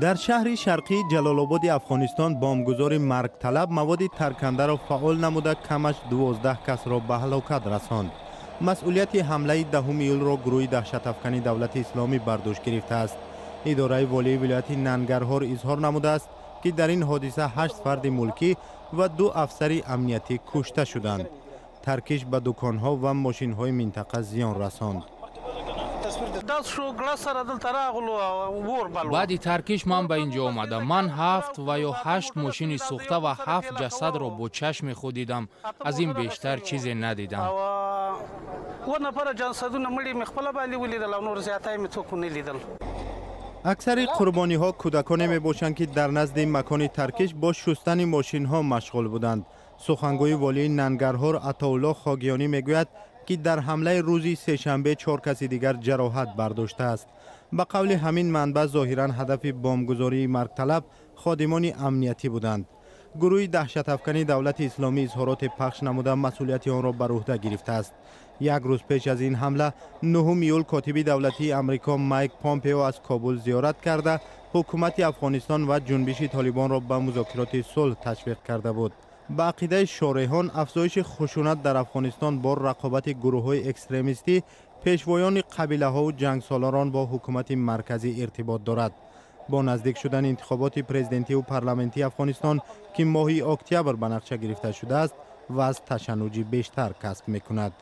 در شهر شرقی جلال افغانستان بمبگذار مرگ طلب مواد ترکنده را فعال نموده کمش 12 کس را به هلاکت رساند. مسئولیت حمله 10 ایول را گروه دهشت افکنی دولت اسلامی بر دوش گرفته است. اداره والی ولایت ننگرهار اظهار نموده است که در این حادثه 8 فرد ملکی و 2 افسر امنیتی کشته شدند. ترکش به دکانها و ماشین‌های منطقه زیان رساند. بعد ترکش من به اینجا آمدم. من 7 و یا 8 ماشین سوخته و 7 جسد را با چشم خود دیدم. از این بیشتر چیزی ندیدم. اکثر قربانی ها کودکان می باشند که در نزد مکان ترکش با شستن ماشین ها مشغول بودند. سخنگوی والی ننگرهار عطاالله خاگیانی میگوید که در حمله روزی سه‌شنبه 4 کس دیگر جراحت برداشته است. به قول همین منبع ظاهرا هدف بمبگذاری مرگ طلب خادمان امنیتی بودند. گروه دهشت افکنی دولت اسلامی اظهارات پخش نموده مسئولیت آن را بر عهده گرفته است. یک روز پیش از این حمله 9 ایول کاتب دولتی امریکا مایک پامپئو از کابل زیارت کرده حکومت افغانستان و جنبش طالبان را به مذاکرات صلح تشویق کرده بود. به عقیده شارحان افزایش خشونت در افغانستان با رقابت گروه‌های اکستریمیستی پیشوایان قبیله‌ها و جنگسالاران با حکومت مرکزی ارتباط دارد. با نزدیک شدن انتخابات پرزیدنتی و پارلمانتی افغانستان که ماه اکتبر به نقشه گرفته شده است، وضع تشنجی بیشتر کسب می‌کند.